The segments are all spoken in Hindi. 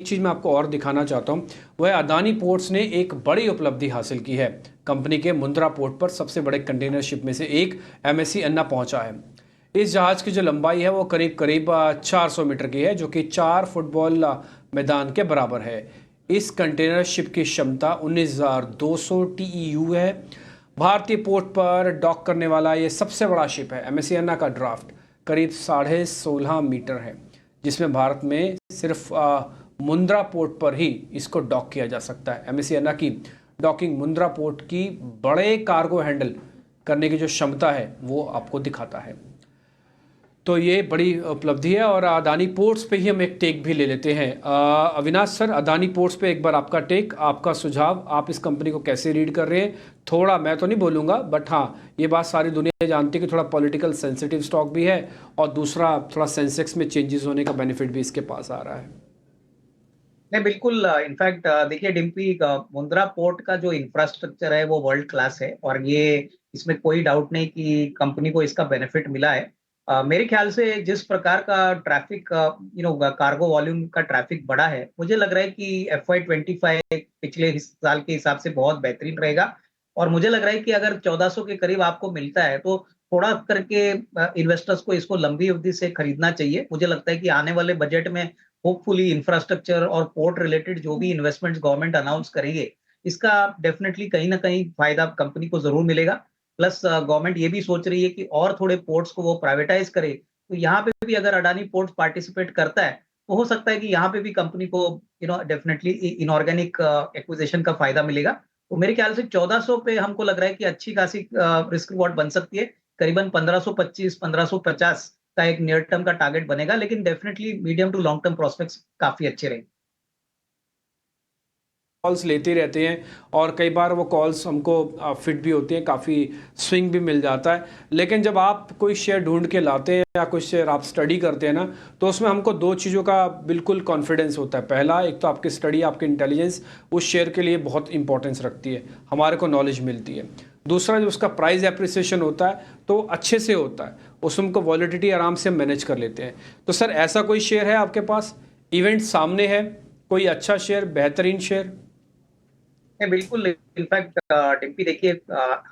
चीज़ मैं आपको और दिखाना चाहता हूँ, वह अदानी पोर्ट्स ने एक बड़ी उपलब्धि हासिल की है। कंपनी के मुंद्रा पोर्ट पर सबसे बड़े कंटेनर शिप में से एक एमएससी अन्ना पहुंचा है। इस जहाज़ की जो लंबाई है वो करीब करीब 400 मीटर की है, जो कि 4 फुटबॉल मैदान के बराबर है। इस कंटेनर शिप की क्षमता 19,200 टीईयू है। भारतीय पोर्ट पर डॉक करने वाला ये सबसे बड़ा शिप है। एमएससी अन्ना का ड्राफ्ट करीब 16.5 मीटर है, जिसमें भारत में सिर्फ मुंद्रा पोर्ट पर ही इसको डॉक किया जा सकता है। एमएससी अन्ना की डॉकिंग मुंद्रा पोर्ट की बड़े कार्गो हैंडल करने की जो क्षमता है वो आपको दिखाता है। तो ये बड़ी उपलब्धि है। और अदानी पोर्ट्स पे ही हम एक टेक भी ले लेते हैं। अविनाश सर, अदानी पोर्ट्स पे एक बार आपका टेक, आपका सुझाव, आप इस कंपनी को कैसे रीड कर रहे हैं? थोड़ा मैं तो नहीं बोलूँगा, बट हाँ, ये बात सारी दुनिया जानती है कि थोड़ा पॉलिटिकल सेंसिटिव स्टॉक भी है, और दूसरा थोड़ा सेंसेक्स में चेंजेस होने का बेनिफिट भी इसके पास आ रहा है। नहीं, बिल्कुल। इनफैक्ट देखिए डिम्पी, मुंद्रा पोर्ट का जो इंफ्रास्ट्रक्चर है वो वर्ल्ड क्लास है और ये इसमें कोई डाउट नहीं कि कंपनी को इसका बेनिफिट मिला है। मेरे ख्याल से जिस प्रकार का ट्रैफिक कार्गो वॉल्यूम का ट्रैफिक बढ़ा है, मुझे लग रहा है कि FY25 पिछले साल के हिसाब से बहुत बेहतरीन रहेगा। और मुझे लग रहा है कि अगर 1400 के करीब आपको मिलता है तो थोड़ा करके इन्वेस्टर्स को इसको लंबी अवधि से खरीदना चाहिए। मुझे लगता है कि आने वाले बजट में होपफुली इंफ्रास्ट्रक्चर और पोर्ट रिलेटेड जो भी इन्वेस्टमेंट्स गवर्नमेंट अनाउंस करेंगे, इसका डेफिनेटली कहीं ना कहीं फायदा कंपनी को जरूर मिलेगा। प्लस गवर्नमेंट ये भी सोच रही है कि और थोड़े पोर्ट्स को वो प्राइवेटाइज करे, तो यहाँ पे भी अगर अडानी पोर्ट्स पार्टिसिपेट करता है तो हो सकता है कि यहाँ पे भी कंपनी को डेफिनेटली इनऑर्गेनिक एक्विजिशन का फायदा मिलेगा। तो मेरे ख्याल से 1400 पे हमको लग रहा है कि अच्छी खासी रिस्क रिवॉर्ड बन सकती है। करीबन 1525 1550 का एक नियर टर्म का टारगेट बनेगा, लेकिन definitely medium to long term prospects काफी अच्छे रहेंगे। कॉल्स लेते रहते हैं, और कई बार वो कॉल्स हमको फिट भी होती हैं, काफ़ी स्विंग भी मिल जाता है। लेकिन जब आप कोई शेयर ढूंढ के लाते हैं या कोई शेयर आप स्टडी करते हैं ना, तो उसमें हमको दो चीज़ों का बिल्कुल कॉन्फिडेंस होता है। पहला, एक तो आपकी स्टडी, आपकी इंटेलिजेंस उस शेयर के लिए बहुत इंपॉर्टेंस रखती है, हमारे को नॉलेज मिलती है। दूसरा, जो उसका प्राइस एप्रिसिएशन होता है तो अच्छे से होता है, उसमें हमको वॉलिडिटी आराम से मैनेज कर लेते हैं। तो सर, ऐसा कोई शेयर है आपके पास? इवेंट सामने है, कोई अच्छा शेयर, बेहतरीन शेयर? नहीं, बिल्कुल। इनफैक्ट डिम्पी देखिए,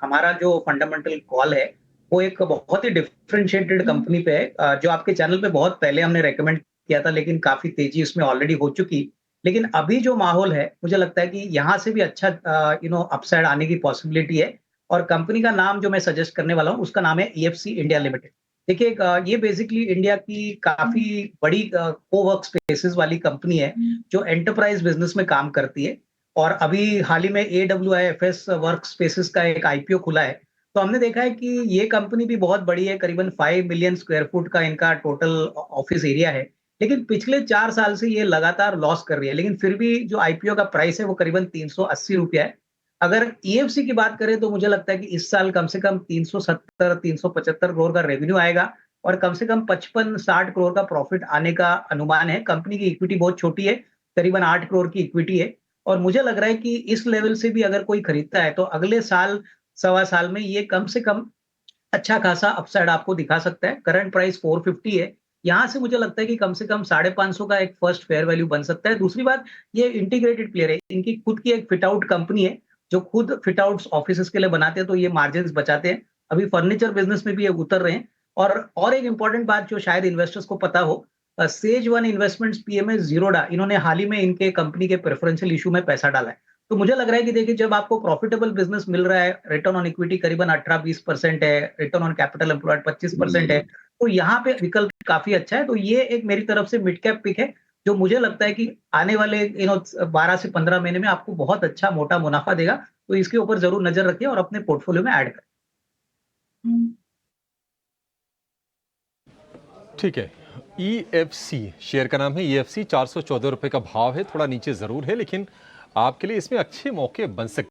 हमारा जो फंडामेंटल कॉल है वो एक बहुत ही डिफरेंशिएटेड कंपनी पे है, जो आपके चैनल पे बहुत पहले हमने रेकमेंड किया था, लेकिन काफी तेजी उसमें ऑलरेडी हो चुकी। लेकिन अभी जो माहौल है, मुझे लगता है कि यहाँ से भी अच्छा अपसाइड आने की पॉसिबिलिटी है। और कंपनी का नाम जो मैं सजेस्ट करने वाला हूँ उसका नाम है EFC इंडिया लिमिटेड। देखिए, ये बेसिकली इंडिया की काफी बड़ी कोवर्क स्पेसेस वाली कंपनी है जो एंटरप्राइज बिजनेस में काम करती है। और अभी हाल ही में AWIFS वर्क स्पेसेस का एक IPO खुला है। तो हमने देखा है कि ये कंपनी भी बहुत बड़ी है, करीबन 5 मिलियन स्क्वायर फुट का इनका टोटल ऑफिस एरिया है। लेकिन पिछले 4 साल से ये लगातार लॉस कर रही है, लेकिन फिर भी जो IPO का प्राइस है वो करीबन 380 रुपया है। अगर EFC की बात करें तो मुझे लगता है कि इस साल कम से कम 370 375 करोड़ का रेवेन्यू आएगा और कम से कम 55-60 करोड़ का प्रॉफिट आने का अनुमान है। कंपनी की इक्विटी बहुत छोटी है, करीबन 8 करोड़ की इक्विटी है। और मुझे लग रहा है कि इस लेवल से भी अगर कोई खरीदता है तो अगले साल, सवा साल में ये कम से कम अच्छा खासा अपसाइड आपको दिखा सकता है। करंट प्राइस 450 है। यहाँ से मुझे लगता है कि कम से कम 550 का एक फर्स्ट फेयर वैल्यू बन सकता है। दूसरी बात, ये इंटीग्रेटेड प्लेयर है, इनकी खुद की एक फिट आउट कंपनी है जो खुद फिट आउट्स ऑफिस के लिए बनाते हैं, तो ये मार्जिन बचाते हैं। अभी फर्नीचर बिजनेस में भी ये उतर रहे हैं। और एक इंपॉर्टेंट बात जो शायद इन्वेस्टर्स को पता हो, सेज 1 इन्वेस्टमेंट्स PMS जीरोडा, इन्होंने हाल ही में इनके कंपनी के प्रेफरेंशियल इशू में पैसा डाला है। तो मुझे लग रहा है कि देखिए, जब आपको प्रॉफिटेबल बिजनेस मिल रहा है, रिटर्न ऑन इक्विटी करीबन 18-20% है, रिटर्न ऑन कैपिटल एम्प्लॉयड 25% है, तो यहाँ पे विकल्प काफी अच्छा है। तो ये एक मेरी तरफ से मिड कैप पिक है, जो मुझे लगता है कि आने वाले 12 से 15 महीने में आपको बहुत अच्छा मोटा मुनाफा देगा। तो इसके ऊपर जरूर नजर रखिए और अपने पोर्टफोलियो में ऐड करें। ठीक है। EFC शेयर का नाम है। EFC 414 रुपए का भाव है, थोड़ा नीचे जरूर है, लेकिन आपके लिए इसमें अच्छे मौके बन सकते हैं।